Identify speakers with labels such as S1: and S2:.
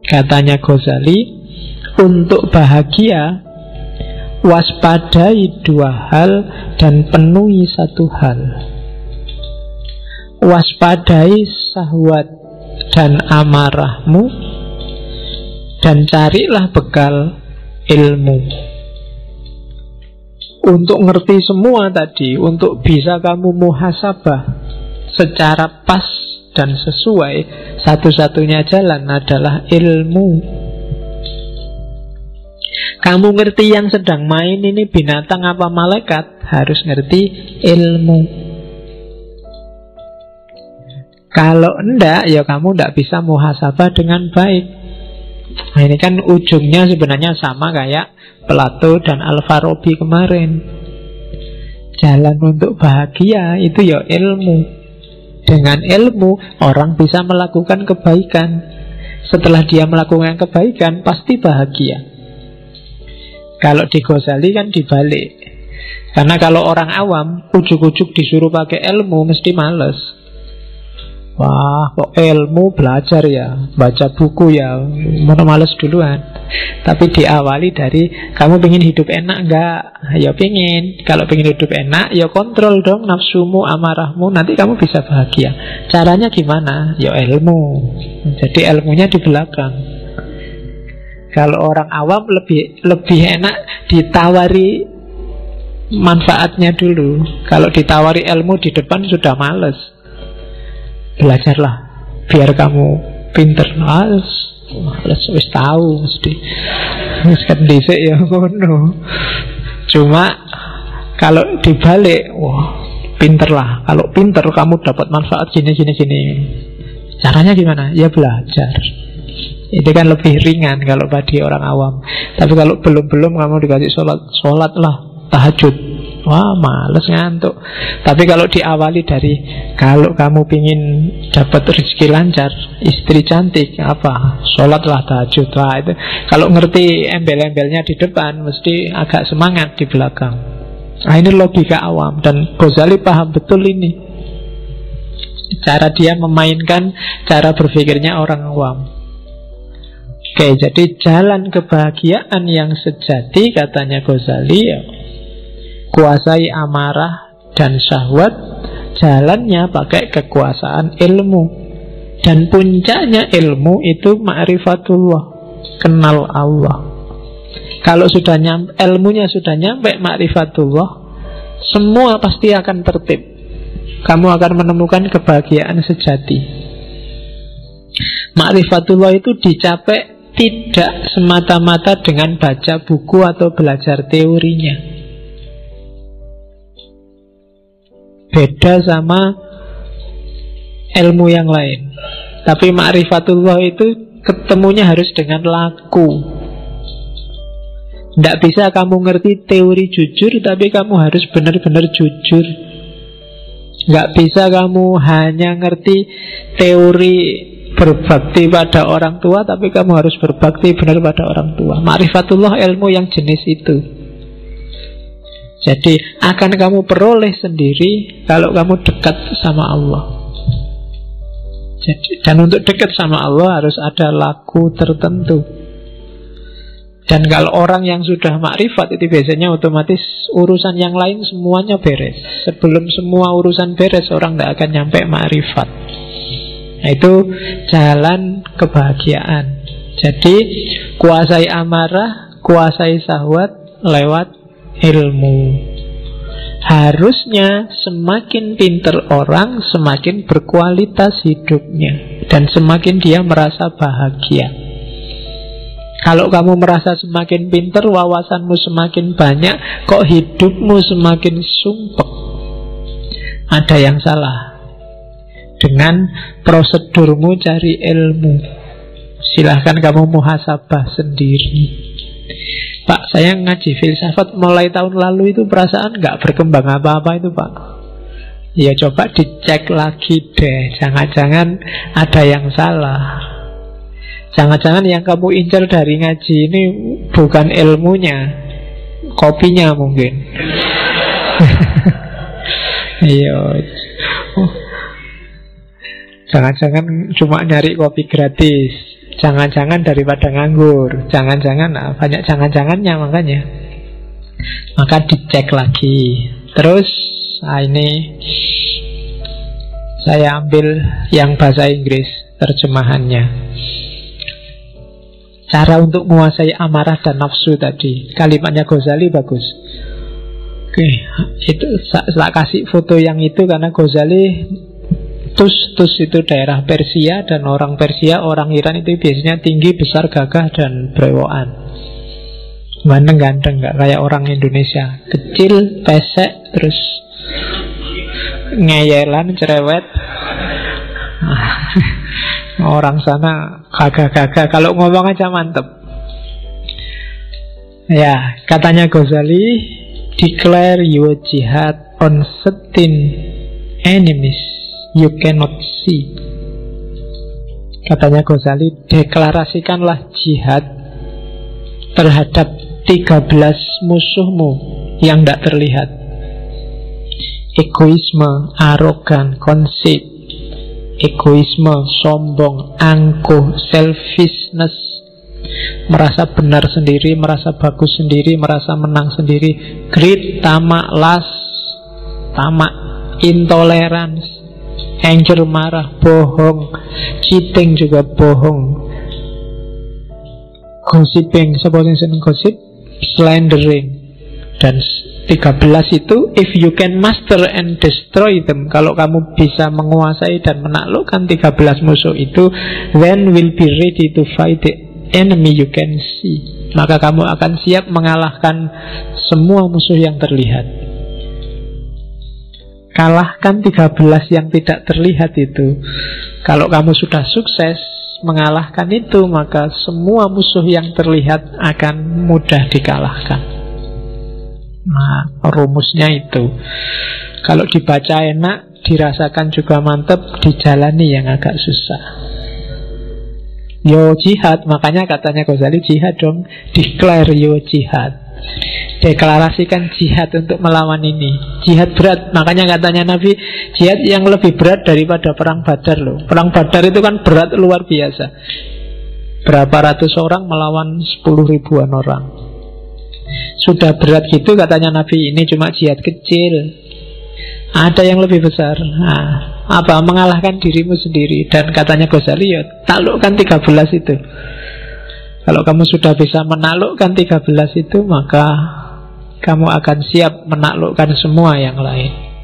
S1: Katanya Ghazali, untuk bahagia waspadai dua hal dan penuhi satu hal. Waspadai syahwat dan amarahmu, dan carilah bekal ilmu. Untuk ngerti semua tadi, untuk bisa kamu muhasabah secara pas dan sesuai, satu-satunya jalan adalah ilmu. Kamu ngerti yang sedang main ini binatang apa malaikat, harus ngerti ilmu. Kalau enggak, ya kamu enggak bisa muhasabah dengan baik. Nah, ini kan ujungnya sebenarnya sama kayak Plato dan Al-Farabi kemarin. Jalan untuk bahagia itu ya ilmu. Dengan ilmu orang bisa melakukan kebaikan. Setelah dia melakukan kebaikan pasti bahagia. Kalau di Ghazali kan dibalik. Karena kalau orang awam ujuk-ujuk disuruh pakai ilmu mesti males. Wah, kok ilmu belajar ya, baca buku ya, mana males duluan. Tapi diawali dari, kamu pengen hidup enak enggak? Ya pengen. Kalau pengen hidup enak, ya kontrol dong nafsumu, amarahmu, nanti kamu bisa bahagia. Caranya gimana? Ya ilmu. Jadi ilmunya di belakang. Kalau orang awam lebih enak ditawari manfaatnya dulu. Kalau ditawari ilmu di depan sudah males. Belajarlah biar kamu pinter. Males wis tahu mesti. Wis kan dhisik ya ngono. Cuma kalau dibalik, wah, pinterlah. Kalau pinter kamu dapat manfaat gini. Caranya gimana? Ya belajar. Itu kan lebih ringan kalau bagi orang awam. Tapi kalau belum kamu dikasih sholatlah, tahajud. Wah, males ngantuk. Tapi kalau diawali dari, kalau kamu pingin dapat rezeki lancar, istri cantik, apa? Sholatlah, tahajud. Wah, itu kalau ngerti embel-embelnya di depan, mesti agak semangat di belakang. Nah, ini logika awam. Dan Ghazali paham betul ini. Cara dia memainkan cara berpikirnya orang awam. Oke, jadi jalan kebahagiaan yang sejati, katanya Ghazali, ya, kuasai amarah dan syahwat. Jalannya pakai kekuasaan ilmu. Dan puncaknya ilmu itu ma'rifatullah, kenal Allah. Kalau sudah ilmunya sudah nyampe ma'rifatullah, semua pasti akan tertib. Kamu akan menemukan kebahagiaan sejati. Ma'rifatullah itu dicapai tidak semata-mata dengan baca buku atau belajar teorinya. Beda sama ilmu yang lain. Tapi ma'rifatullah itu ketemunya harus dengan laku. Tidak bisa kamu ngerti teori jujur, tapi kamu harus benar-benar jujur. Nggak bisa kamu hanya ngerti teori berbakti pada orang tua, tapi kamu harus berbakti benar pada orang tua. Ma'rifatullah ilmu yang jenis itu. Jadi akan kamu peroleh sendiri kalau kamu dekat sama Allah. Jadi, dan untuk dekat sama Allah harus ada laku tertentu. Dan kalau orang yang sudah makrifat itu biasanya otomatis urusan yang lain semuanya beres. Sebelum semua urusan beres, orang tidak akan nyampe makrifat. Nah, itu jalan kebahagiaan. Jadi kuasai amarah, kuasai syahwat lewat ilmu. Harusnya semakin pinter orang, semakin berkualitas hidupnya, dan semakin dia merasa bahagia. Kalau kamu merasa semakin pinter, wawasanmu semakin banyak, kok hidupmu semakin sumpek, ada yang salah dengan prosedurmu cari ilmu. Silahkan kamu muhasabah sendiri. Pak, saya ngaji filsafat mulai tahun lalu itu perasaan gak berkembang apa-apa itu, Pak. Ya coba dicek lagi deh. Jangan-jangan ada yang salah. Jangan-jangan yang kamu incar dari ngaji ini bukan ilmunya, kopinya mungkin. Iya. Jangan-jangan cuma nyari kopi gratis. Jangan-jangan daripada nganggur. Jangan-jangan, nah, banyak jangan-jangannya makanya. Maka dicek lagi. Terus, nah ini saya ambil yang bahasa Inggris, terjemahannya. Cara untuk menguasai amarah dan nafsu tadi. Kalimatnya Ghazali bagus. Oke, itu saya kasih foto yang itu karena Ghazali Tus itu daerah Persia, dan orang Persia, orang Iran itu biasanya tinggi, besar, gagah, dan brewokan. Ganteng-ganteng, gak kayak orang Indonesia. Kecil, pesek, terus ngeyelan, cerewet. Orang sana gagah-gagah, kalau ngomong aja mantep. Ya, katanya Ghazali, declare your jihad on certain enemies you cannot see. Katanya Ghazali, deklarasikanlah jihad terhadap 13 musuhmu yang tidak terlihat. Egoisme, arogan, conceit, egoisme, sombong, angkuh, selfishness, merasa benar sendiri, merasa bagus sendiri, merasa menang sendiri, greed, tamak, lust, tamak, intolerance, anger, marah, bohong, cheating juga bohong, gossiping, supposing gossip, slandering. Dan 13 itu, if you can master and destroy them, kalau kamu bisa menguasai dan menaklukkan 13 musuh itu, then will be ready to fight the enemy you can see. Maka kamu akan siap mengalahkan semua musuh yang terlihat. Kalahkan 13 yang tidak terlihat itu. Kalau kamu sudah sukses mengalahkan itu, maka semua musuh yang terlihat akan mudah dikalahkan. Nah, rumusnya itu. Kalau dibaca enak, dirasakan juga mantep, dijalani yang agak susah. Yo jihad, makanya katanya Ghazali, jihad dong. Declare yo jihad. Deklarasikan jihad untuk melawan ini. Jihad berat, makanya katanya Nabi, jihad yang lebih berat daripada perang Badar loh. Perang Badar itu kan berat luar biasa. Berapa ratus orang melawan 10 ribuan orang. Sudah berat gitu katanya Nabi, ini cuma jihad kecil. Ada yang lebih besar. Nah, apa? Mengalahkan dirimu sendiri. Dan katanya Ghazali, ya taklukkan 13 itu. Kalau kamu sudah bisa menaklukkan 13 itu, maka kamu akan siap menaklukkan semua yang lain.